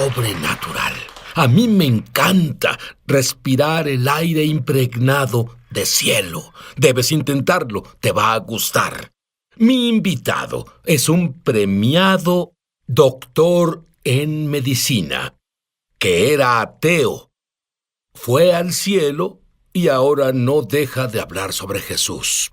sobrenatural. A mí me encanta respirar el aire impregnado de cielo. Debes intentarlo, te va a gustar. Mi invitado es un premiado doctor en medicina, que era ateo. Fue al cielo y ahora no deja de hablar sobre Jesús.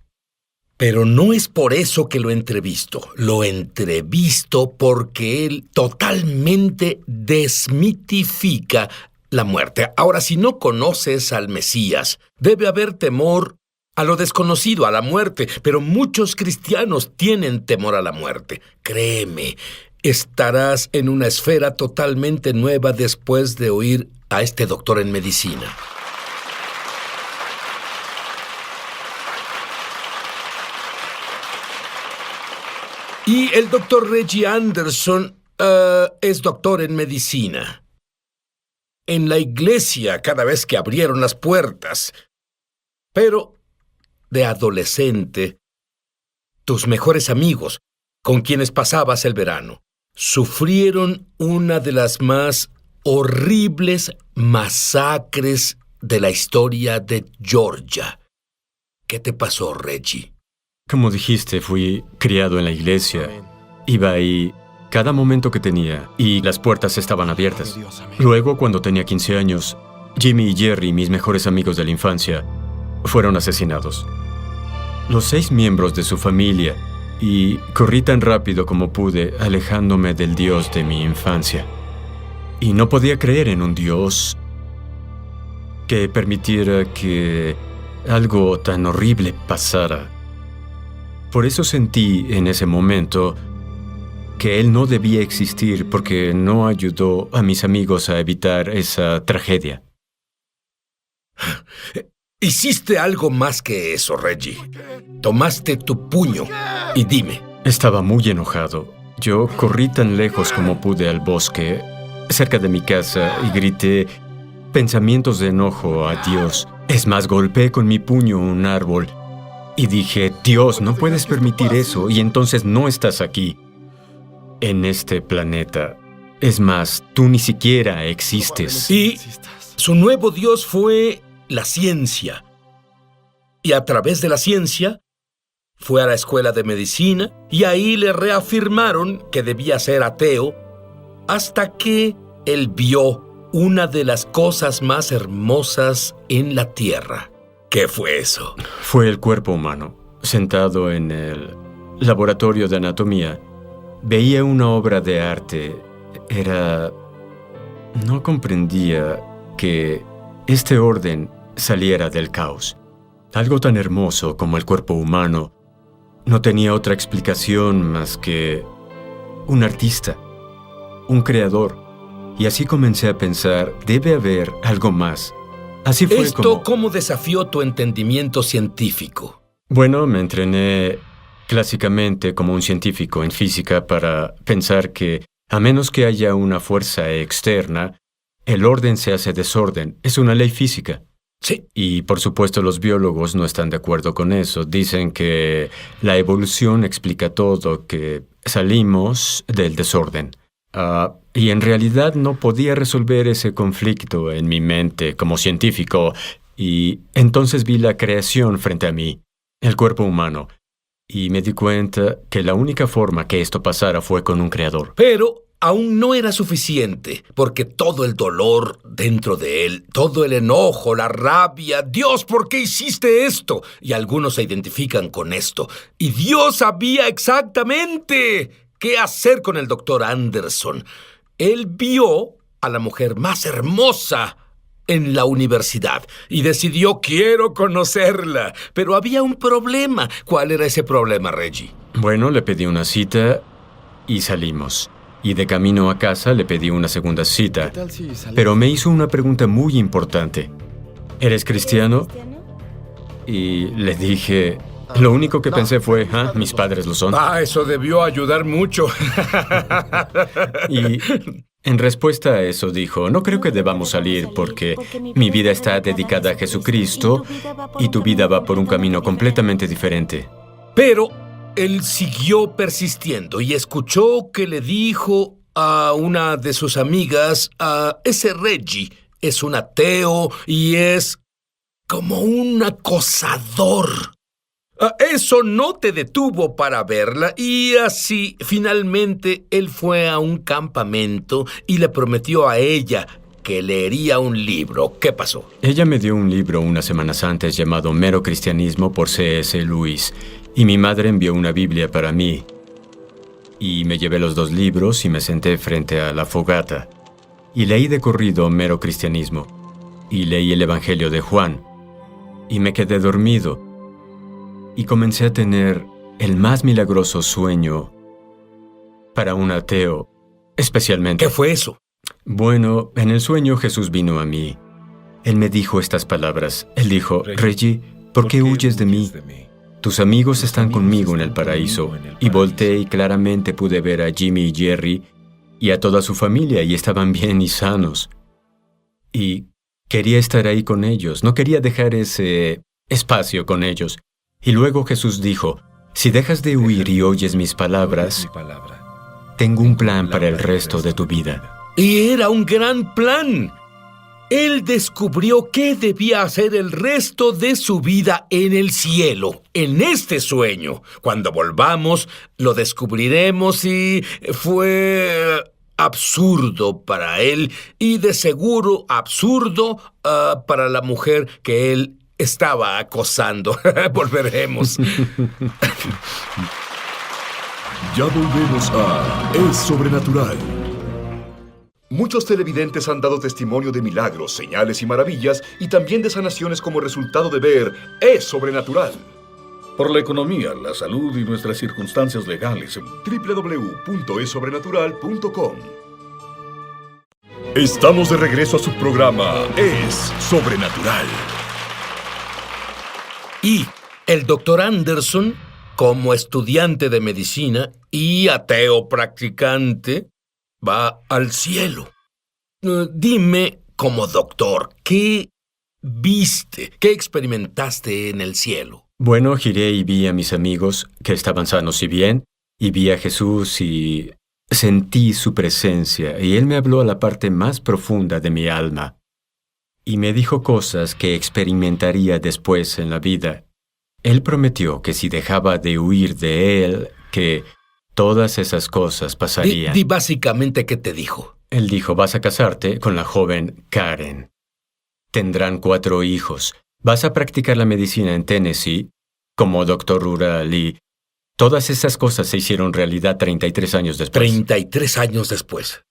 Pero no es por eso que lo entrevisto. Lo entrevisto porque él totalmente desmitifica la muerte. Ahora, si no conoces al Mesías, debe haber temor a lo desconocido, a la muerte. Pero muchos cristianos tienen temor a la muerte. Créeme, estarás en una esfera totalmente nueva después de oír a este doctor en medicina. Y el doctor Reggie Anderson es doctor en medicina. En la iglesia, cada vez que abrieron las puertas. Pero, de adolescente, tus mejores amigos, con quienes pasabas el verano, sufrieron una de las más horribles masacres de la historia de Georgia. ¿Qué te pasó, Reggie? Como dijiste, fui criado en la iglesia. Iba ahí cada momento que tenía y las puertas estaban abiertas. Luego, cuando tenía 15 años, Jimmy y Jerry, mis mejores amigos de la infancia, fueron asesinados. Los 6 miembros de su familia, y corrí tan rápido como pude, alejándome del Dios de mi infancia. Y no podía creer en un Dios que permitiera que algo tan horrible pasara. Por eso sentí en ese momento que él no debía existir porque no ayudó a mis amigos a evitar esa tragedia. Hiciste algo más que eso, Reggie. Tomaste tu puño y dime. Estaba muy enojado. Yo corrí tan lejos como pude al bosque, cerca de mi casa, y grité pensamientos de enojo a Dios. Es más, golpeé con mi puño un árbol. Y dije, Dios, no puedes permitir eso, y entonces no estás aquí, en este planeta. Es más, tú ni siquiera existes. Y su nuevo Dios fue la ciencia. Y a través de la ciencia, fue a la escuela de medicina, y ahí le reafirmaron que debía ser ateo, hasta que él vio una de las cosas más hermosas en la tierra. ¿Qué fue eso? Fue el cuerpo humano. Sentado en el laboratorio de anatomía, veía una obra de arte. No comprendía que este orden saliera del caos. Algo tan hermoso como el cuerpo humano no tenía otra explicación más que un artista, un creador. Y así comencé a pensar, debe haber algo más. Así fue. ¿Cómo desafió tu entendimiento científico? Bueno, me entrené clásicamente como un científico en física para pensar que, a menos que haya una fuerza externa, el orden se hace desorden. Es una ley física. Sí. Y, por supuesto, los biólogos no están de acuerdo con eso. Dicen que la evolución explica todo, que salimos del desorden. Y en realidad no podía resolver ese conflicto en mi mente como científico. Y entonces vi la creación frente a mí, el cuerpo humano. Y me di cuenta que la única forma que esto pasara fue con un creador. Pero aún no era suficiente, porque todo el dolor dentro de él, todo el enojo, la rabia, Dios, ¿por qué hiciste esto? Y algunos se identifican con esto. Y Dios sabía exactamente qué hacer con el doctor Anderson. Él vio a la mujer más hermosa en la universidad y decidió, quiero conocerla. Pero había un problema. ¿Cuál era ese problema, Reggie? Bueno, le pedí una cita y salimos. Y de camino a casa le pedí una segunda cita. Pero me hizo una pregunta muy importante. ¿Eres cristiano? Y le dije... Lo único que pensé fue, mis padres lo son. Eso debió ayudar mucho. Y en respuesta a eso dijo, no creo que debamos salir porque mi vida está dedicada a Jesucristo y tu vida va por un camino completamente diferente. Pero él siguió persistiendo y escuchó que le dijo a una de sus amigas, ese Reggie es un ateo y es como un acosador. Eso no te detuvo para verla y así finalmente él fue a un campamento y le prometió a ella que leería un libro. ¿Qué pasó? Ella me dio un libro unas semanas antes llamado Mero Cristianismo por C.S. Lewis y mi madre envió una Biblia para mí. Y me llevé los 2 libros y me senté frente a la fogata. Y leí de corrido Mero Cristianismo. Y leí el Evangelio de Juan. Y me quedé dormido. Y comencé a tener el más milagroso sueño para un ateo, especialmente. ¿Qué fue eso? Bueno, en el sueño Jesús vino a mí. Él me dijo estas palabras. Él dijo, Reggie, ¿por qué huyes de mí? Tus amigos están conmigo en el paraíso. Y volteé y claramente pude ver a Jimmy y Jerry y a toda su familia y estaban bien y sanos. Y quería estar ahí con ellos, no quería dejar ese espacio con ellos. Y luego Jesús dijo, si dejas de huir y oyes mis palabras, tengo un plan para el resto de tu vida. Y era un gran plan. Él descubrió qué debía hacer el resto de su vida en el cielo, en este sueño. Cuando volvamos, lo descubriremos y fue absurdo para él y de seguro absurdo para la mujer que él estaba acosando. Volveremos. Ya volvemos a Es Sobrenatural. Muchos televidentes han dado testimonio de milagros, señales y maravillas, y también de sanaciones como resultado de ver Es Sobrenatural. Por la economía, la salud y nuestras circunstancias legales. www.esobrenatural.com. Estamos de regreso a su programa Es Sobrenatural. Y el doctor Anderson, como estudiante de medicina y ateo practicante, va al cielo. Dime, como doctor, ¿qué viste? ¿Qué experimentaste en el cielo? Bueno, giré y vi a mis amigos que estaban sanos y bien, y vi a Jesús y sentí su presencia, y Él me habló a la parte más profunda de mi alma, y me dijo cosas que experimentaría después en la vida. Él prometió que si dejaba de huir de Él, que todas esas cosas pasarían. Di básicamente qué te dijo. Él dijo, vas a casarte con la joven Karen. Tendrán 4 hijos. Vas a practicar la medicina en Tennessee como doctor rural y todas esas cosas se hicieron realidad 33 años después. 33 años después.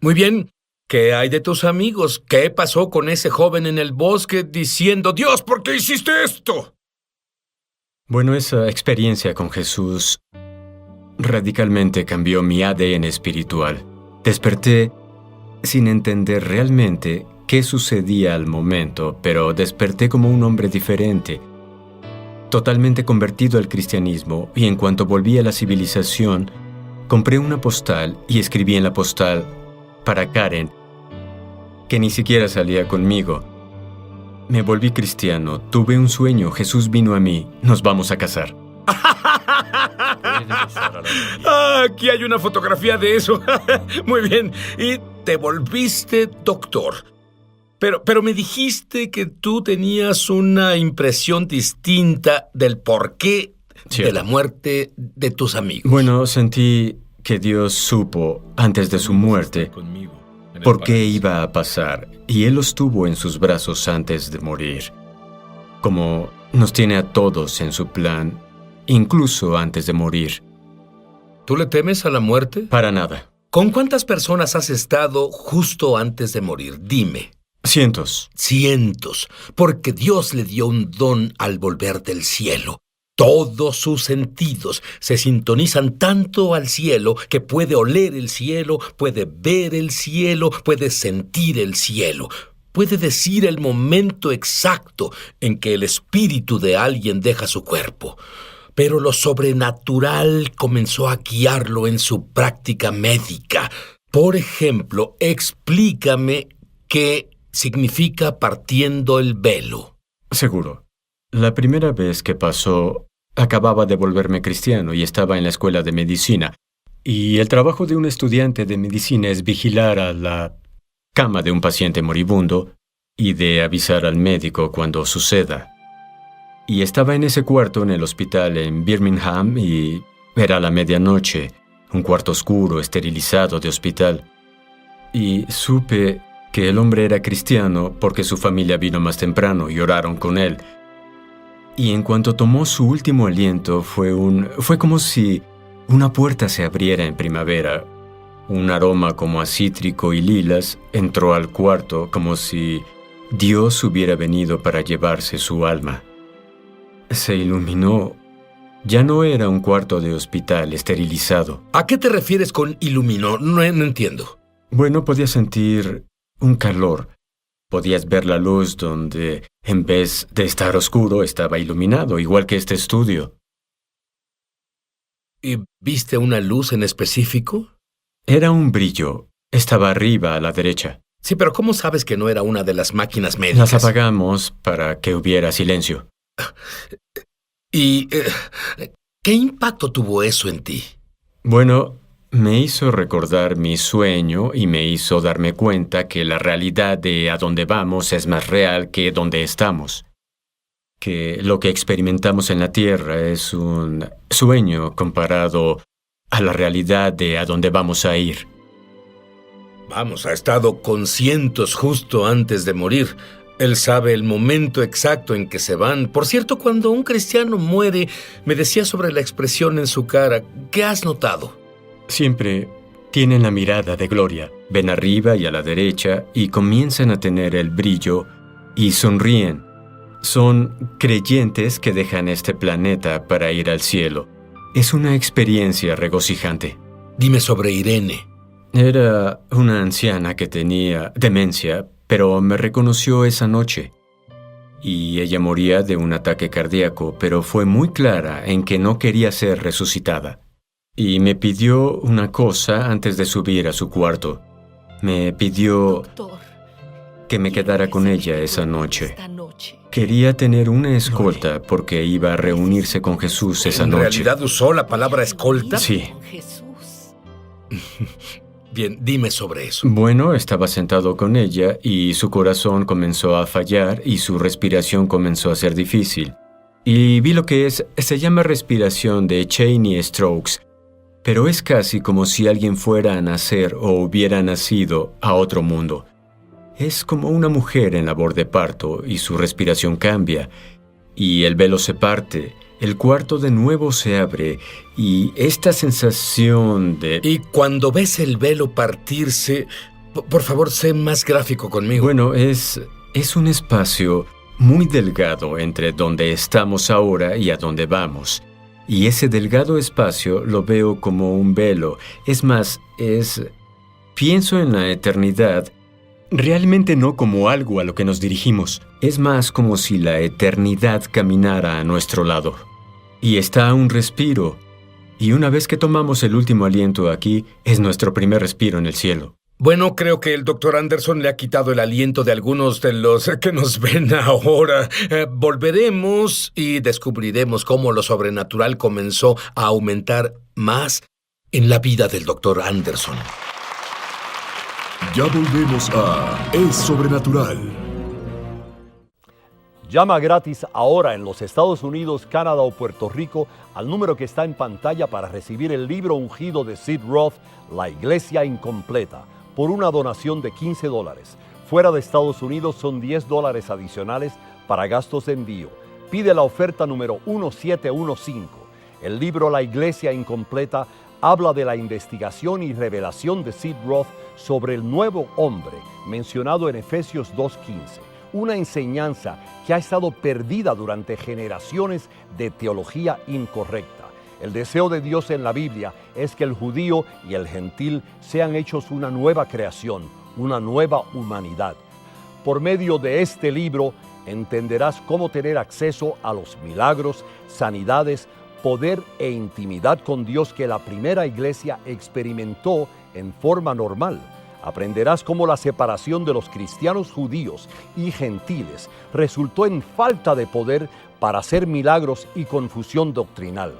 Muy bien. ¿Qué hay de tus amigos? ¿Qué pasó con ese joven en el bosque diciendo, Dios, ¿por qué hiciste esto? Bueno, esa experiencia con Jesús radicalmente cambió mi ADN espiritual. Desperté sin entender realmente qué sucedía al momento, pero desperté como un hombre diferente, totalmente convertido al cristianismo, y en cuanto volví a la civilización, compré una postal y escribí en la postal para Karen, que ni siquiera salía conmigo. Me volví cristiano, tuve un sueño, Jesús vino a mí, nos vamos a casar. Aquí hay una fotografía de eso. Muy bien. Y te volviste doctor. Pero me dijiste que tú tenías una impresión distinta del porqué de la muerte de tus amigos. Bueno, sentí que Dios supo, antes de su muerte, por qué iba a pasar, y Él los tuvo en sus brazos antes de morir. Como nos tiene a todos en su plan, incluso antes de morir. ¿Tú le temes a la muerte? Para nada. ¿Con cuántas personas has estado justo antes de morir? Dime. Cientos. Cientos, porque Dios le dio un don al volver del cielo. Todos sus sentidos se sintonizan tanto al cielo que puede oler el cielo, puede ver el cielo, puede sentir el cielo. Puede decir el momento exacto en que el espíritu de alguien deja su cuerpo. Pero lo sobrenatural comenzó a guiarlo en su práctica médica. Por ejemplo, explícame qué significa partiendo el velo. Seguro. La primera vez que pasó, acababa de volverme cristiano y estaba en la escuela de medicina. Y el trabajo de un estudiante de medicina es vigilar a la cama de un paciente moribundo y de avisar al médico cuando suceda. Y estaba en ese cuarto en el hospital en Birmingham y era la medianoche, un cuarto oscuro, esterilizado de hospital. Y supe que el hombre era cristiano porque su familia vino más temprano y oraron con él. Y en cuanto tomó su último aliento fue como si una puerta se abriera en primavera. Un aroma como a cítrico y lilas entró al cuarto como si Dios hubiera venido para llevarse su alma. Se iluminó. Ya no era un cuarto de hospital esterilizado. ¿A qué te refieres con iluminó? No entiendo. Bueno, podía sentir un calor. Podías ver la luz donde, en vez de estar oscuro, estaba iluminado, igual que este estudio. ¿Y viste una luz en específico? Era un brillo. Estaba arriba a la derecha. Sí, pero ¿cómo sabes que no era una de las máquinas médicas? Las apagamos para que hubiera silencio. ¿Y qué impacto tuvo eso en ti? Bueno, me hizo recordar mi sueño y me hizo darme cuenta que la realidad de a dónde vamos es más real que dónde estamos. Que lo que experimentamos en la Tierra es un sueño comparado a la realidad de a dónde vamos a ir. Vamos, ha estado con cientos justo antes de morir. Él sabe el momento exacto en que se van. Por cierto, cuando un cristiano muere, me decía sobre la expresión en su cara. ¿Qué has notado? Siempre tienen la mirada de gloria. Ven arriba y a la derecha y comienzan a tener el brillo y sonríen. Son creyentes que dejan este planeta para ir al cielo. Es una experiencia regocijante. Dime sobre Irene. Era una anciana que tenía demencia, pero me reconoció esa noche. Y ella moría de un ataque cardíaco, pero fue muy clara en que no quería ser resucitada. Y me pidió una cosa antes de subir a su cuarto. Me pidió que me quedara con ella esa noche. Quería tener una escolta porque iba a reunirse con Jesús esa noche. ¿En realidad usó la palabra escolta? Sí. Bien, dime sobre eso. Bueno, estaba sentado con ella y su corazón comenzó a fallar y su respiración comenzó a ser difícil. Y vi lo que se llama respiración de Cheney-Stokes, pero es casi como si alguien fuera a nacer o hubiera nacido a otro mundo. Es como una mujer en labor de parto y su respiración cambia, y el velo se parte, el cuarto de nuevo se abre, y esta sensación de... Y cuando ves el velo partirse, por favor, sé más gráfico conmigo. Bueno, es un espacio muy delgado entre donde estamos ahora y a donde vamos. Y ese delgado espacio lo veo como un velo. Es más, pienso en la eternidad, realmente no como algo a lo que nos dirigimos. Es más como si la eternidad caminara a nuestro lado. Y está a un respiro. Y una vez que tomamos el último aliento aquí, es nuestro primer respiro en el cielo. Bueno, creo que el Dr. Anderson le ha quitado el aliento de algunos de los que nos ven ahora. Volveremos y descubriremos cómo lo sobrenatural comenzó a aumentar más en la vida del Dr. Anderson. Ya volvemos a Es Sobrenatural. Llama gratis ahora en los Estados Unidos, Canadá o Puerto Rico al número que está en pantalla para recibir el libro ungido de Sid Roth, La Iglesia Incompleta, por una donación de $15. Fuera de Estados Unidos son $10 adicionales para gastos de envío. Pide la oferta número 1715. El libro La Iglesia Incompleta habla de la investigación y revelación de Sid Roth sobre el nuevo hombre mencionado en Efesios 2:15. Una enseñanza que ha estado perdida durante generaciones de teología incorrecta. El deseo de Dios en la Biblia es que el judío y el gentil sean hechos una nueva creación, una nueva humanidad. Por medio de este libro entenderás cómo tener acceso a los milagros, sanidades, poder e intimidad con Dios que la primera iglesia experimentó en forma normal. Aprenderás cómo la separación de los cristianos judíos y gentiles resultó en falta de poder para hacer milagros y confusión doctrinal.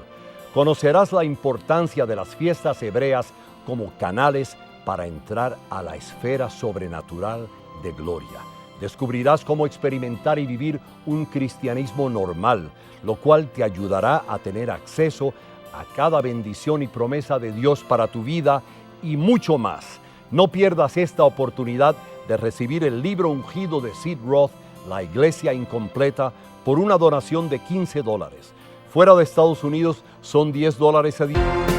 Conocerás la importancia de las fiestas hebreas como canales para entrar a la esfera sobrenatural de gloria. Descubrirás cómo experimentar y vivir un cristianismo normal, lo cual te ayudará a tener acceso a cada bendición y promesa de Dios para tu vida y mucho más. No pierdas esta oportunidad de recibir el libro ungido de Sid Roth, La Iglesia Incompleta, por una donación de $15. Fuera de Estados Unidos son $10 adicionales.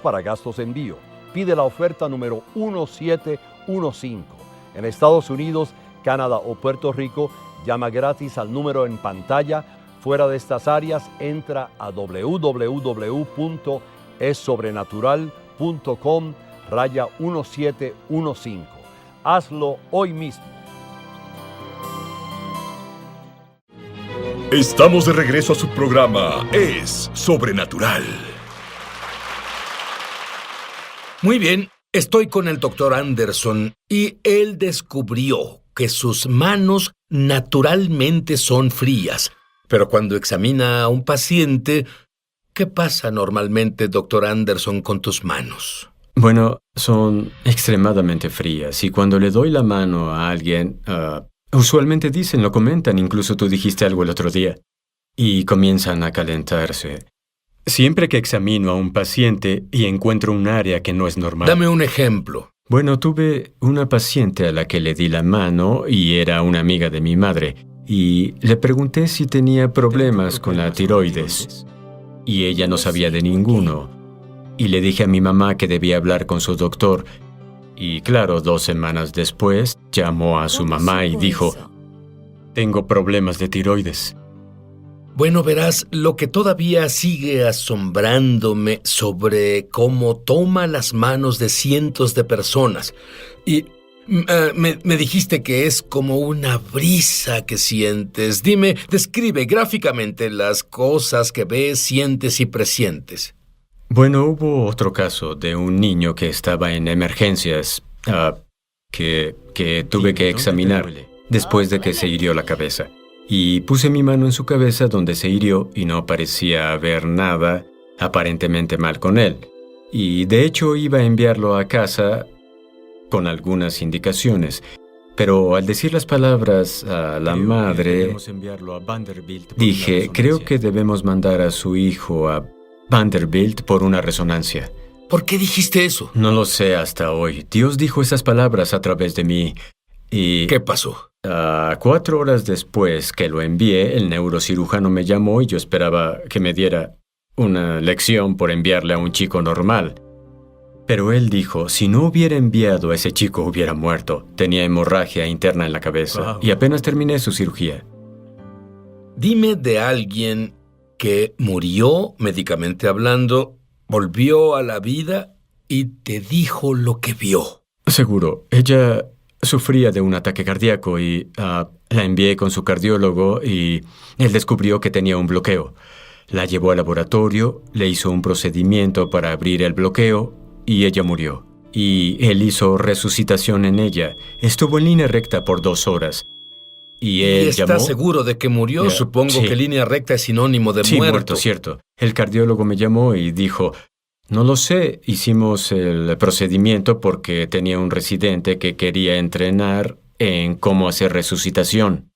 Para gastos de envío. Pide la oferta número 1715. En Estados Unidos, Canadá o Puerto Rico, llama gratis al número en pantalla. Fuera de estas áreas, entra a www.essobrenatural.com/1715. Hazlo hoy mismo. Estamos de regreso a su programa Es Sobrenatural. Muy bien, estoy con el doctor Anderson y él descubrió que sus manos naturalmente son frías. Pero cuando examina a un paciente, ¿qué pasa normalmente, doctor Anderson, con tus manos? Bueno, son extremadamente frías y cuando le doy la mano a alguien, usualmente lo comentan, incluso tú dijiste algo el otro día, y comienzan a calentarse. Siempre que examino a un paciente y encuentro un área que no es normal. Dame un ejemplo. Bueno, tuve una paciente a la que le di la mano y era una amiga de mi madre. Y le pregunté si tenía problemas con la tiroides. Y ella no sabía de ninguno. Y le dije a mi mamá que debía hablar con su doctor. Y claro, 2 semanas después, llamó a su mamá y dijo, tengo problemas de tiroides. Bueno, verás, lo que todavía sigue asombrándome sobre cómo toma las manos de cientos de personas. Y me dijiste que es como una brisa que sientes. Dime, describe gráficamente las cosas que ves, sientes y presientes. Bueno, hubo otro caso de un niño que estaba en emergencias, que tuve que examinar después de que se hirió la cabeza. Y puse mi mano en su cabeza donde se hirió y no parecía haber nada aparentemente mal con él. Y de hecho iba a enviarlo a casa con algunas indicaciones. Pero al decir las palabras a la madre, dije, creo que debemos mandar a su hijo a Vanderbilt por una resonancia. ¿Por qué dijiste eso? No lo sé hasta hoy. Dios dijo esas palabras a través de mí. ¿Y qué pasó? 4 horas después que lo envié, el neurocirujano me llamó y yo esperaba que me diera una lección por enviarle a un chico normal. Pero él dijo, si no hubiera enviado a ese chico hubiera muerto. Tenía hemorragia interna en la cabeza y apenas terminé su cirugía. Dime de alguien que murió, médicamente hablando, volvió a la vida y te dijo lo que vio. Seguro, ella sufría de un ataque cardíaco y la envié con su cardiólogo y él descubrió que tenía un bloqueo. La llevó al laboratorio, le hizo un procedimiento para abrir el bloqueo y ella murió. Y él hizo resucitación en ella. Estuvo en línea recta por 2 horas. Y él ¿Estás llamó? seguro de que murió? Supongo sí. que línea recta es sinónimo de Sí, muerto. Cierto. El cardiólogo me llamó y dijo, no lo sé, hicimos el procedimiento porque tenía un residente que quería entrenar en cómo hacer resucitación.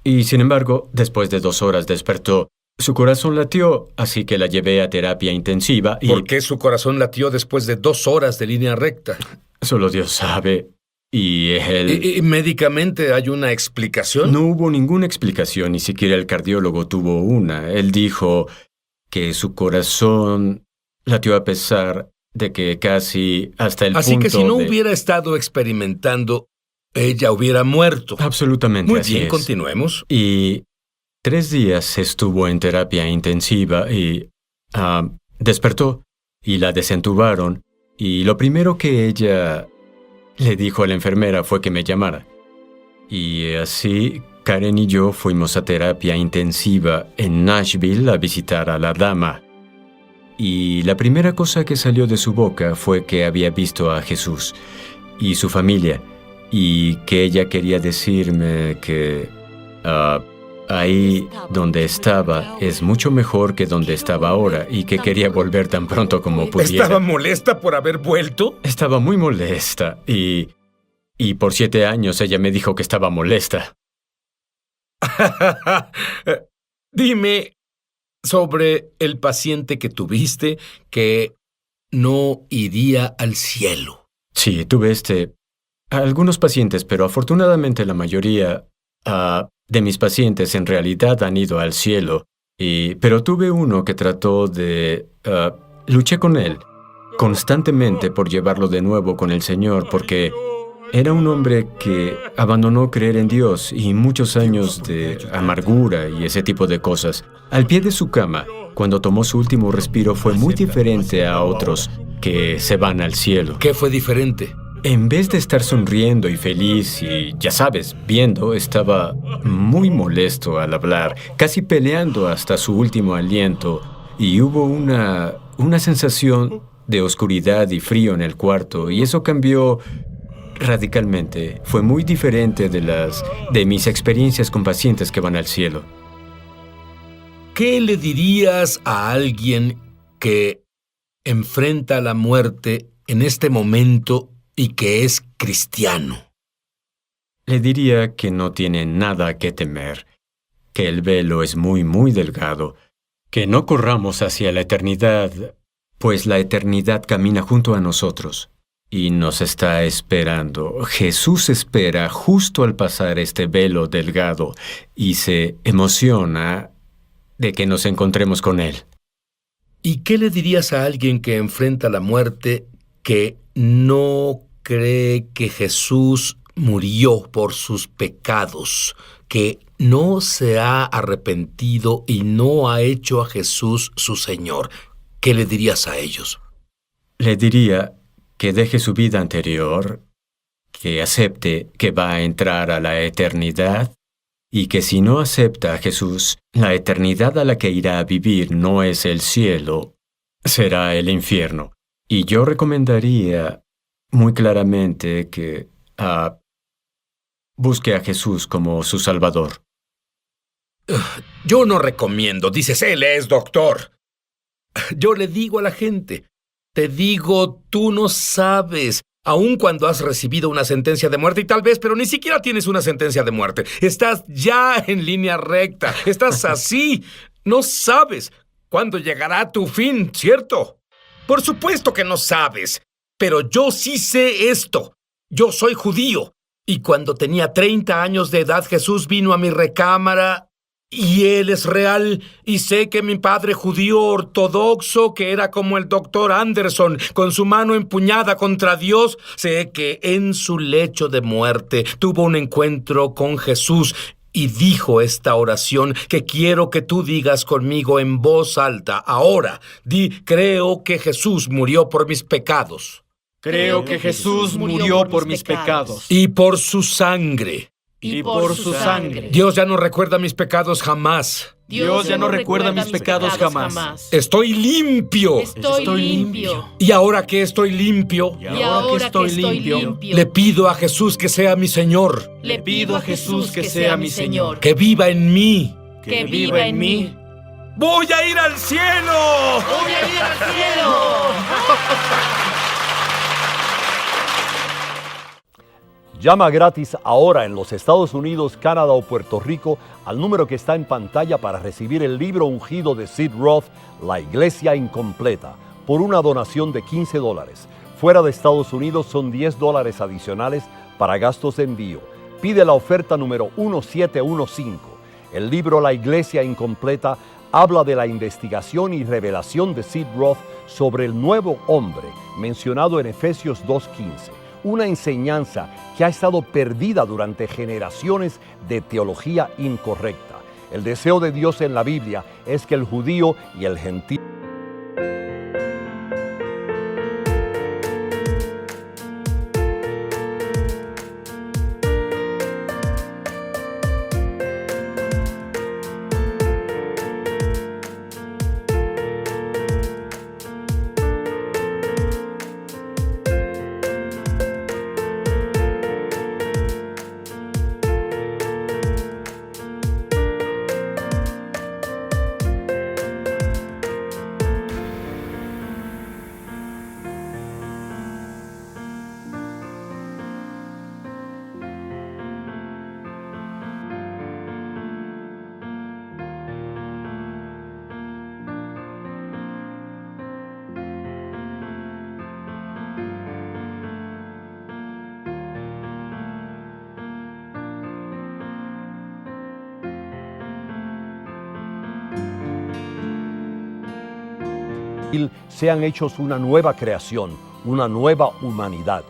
Y sin embargo, después de 2 horas despertó Su corazón latió, así que la llevé a terapia intensiva y... ¿Por qué su corazón latió después de 2 horas de línea recta? Solo Dios sabe. Y él... ¿Y médicamente hay una explicación? No hubo ninguna explicación, ni siquiera el cardiólogo tuvo una. Él dijo que su corazón latió a pesar de que casi hasta el Así punto que si no de... hubiera estado experimentando, ella hubiera muerto. Absolutamente Muy así bien, es. continuemos. Y 3 días estuvo en terapia intensiva y despertó y la desentubaron. Y lo primero que ella le dijo a la enfermera fue que me llamara. Y así Karen y yo fuimos a terapia intensiva en Nashville a visitar a la dama. Y la primera cosa que salió de su boca fue que había visto a Jesús y su familia y que ella quería decirme que ahí donde estaba es mucho mejor que donde estaba ahora y que quería volver tan pronto como pudiera. ¿Estaba molesta por haber vuelto? Estaba muy molesta y por 7 años ella me dijo que estaba molesta. Dime sobre el paciente que tuviste que no iría al cielo. Sí, tuve algunos pacientes, pero afortunadamente la mayoría de mis pacientes en realidad han ido al cielo. Pero tuve uno que trató de... luché con él constantemente por llevarlo de nuevo con el Señor, porque era un hombre que abandonó creer en Dios y muchos años de amargura y ese tipo de cosas. Al pie de su cama, cuando tomó su último respiro, fue muy diferente a otros que se van al cielo. ¿Qué fue diferente? En vez de estar sonriendo y feliz y, ya sabes, viendo, estaba muy molesto al hablar, casi peleando hasta su último aliento. Y hubo una sensación de oscuridad y frío en el cuarto, y eso cambió radicalmente. Fue muy diferente de mis experiencias con pacientes que van al cielo. ¿Qué le dirías a alguien que enfrenta la muerte en este momento y que es cristiano? Le diría que no tiene nada que temer, que el velo es muy, muy delgado, que no corramos hacia la eternidad, pues la eternidad camina junto a nosotros y nos está esperando. Jesús espera justo al pasar este velo delgado y se emociona de que nos encontremos con Él. ¿Y qué le dirías a alguien que enfrenta la muerte que no cree que Jesús murió por sus pecados, que no se ha arrepentido y no ha hecho a Jesús su Señor? ¿Qué le dirías a ellos? Le diría que deje su vida anterior, que acepte que va a entrar a la eternidad y que si no acepta a Jesús, la eternidad a la que irá a vivir no es el cielo, será el infierno. Y yo recomendaría muy claramente que busque a Jesús como su Salvador. Yo no recomiendo, dices, él es doctor. Yo le digo a la gente, te digo, tú no sabes, aun cuando has recibido una sentencia de muerte, y tal vez, pero ni siquiera tienes una sentencia de muerte. Estás ya en línea recta, estás así, no sabes cuándo llegará tu fin, ¿cierto? Por supuesto que no sabes, pero yo sí sé esto. Yo soy judío, y cuando tenía 30 años de edad, Jesús vino a mi recámara. Y Él es real, y sé que mi padre judío ortodoxo, que era como el doctor Anderson, con su mano empuñada contra Dios, sé que en su lecho de muerte tuvo un encuentro con Jesús y dijo esta oración que quiero que tú digas conmigo en voz alta. Ahora, di, creo que Jesús murió por mis pecados. Creo que Jesús murió por mis pecados. Y por su sangre. Y por su sangre. Dios ya no recuerda mis pecados jamás. Dios ya no recuerda mis pecados jamás. Estoy limpio. Estoy limpio. Y ahora que estoy limpio, Y ahora que estoy limpio, le pido a Jesús que sea mi Señor, le pido a Jesús que sea mi Señor, que viva en mí. que viva en mí. ¡Voy a ir al cielo! ¡Voy a ir al cielo! Llama gratis ahora en los Estados Unidos, Canadá o Puerto Rico al número que está en pantalla para recibir el libro ungido de Sid Roth, La Iglesia Incompleta, por una donación de $15. Fuera de Estados Unidos son $10 adicionales para gastos de envío. Pide la oferta número 1715. El libro La Iglesia Incompleta habla de la investigación y revelación de Sid Roth sobre el nuevo hombre mencionado en Efesios 2:15. Una enseñanza que ha estado perdida durante generaciones de teología incorrecta. El deseo de Dios en la Biblia es que el judío y el gentil sean hechos una nueva creación, una nueva humanidad.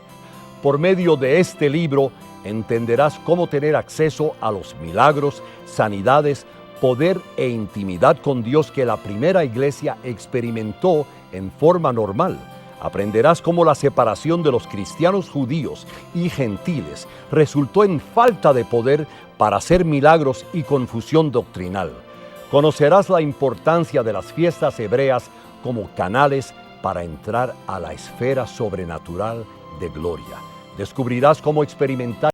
Por medio de este libro entenderás cómo tener acceso a los milagros, sanidades, poder e intimidad con Dios que la primera iglesia experimentó en forma normal. Aprenderás cómo la separación de los cristianos judíos y gentiles resultó en falta de poder para hacer milagros y confusión doctrinal. Conocerás la importancia de las fiestas hebreas como canales para entrar a la esfera sobrenatural de gloria. Descubrirás cómo experimentar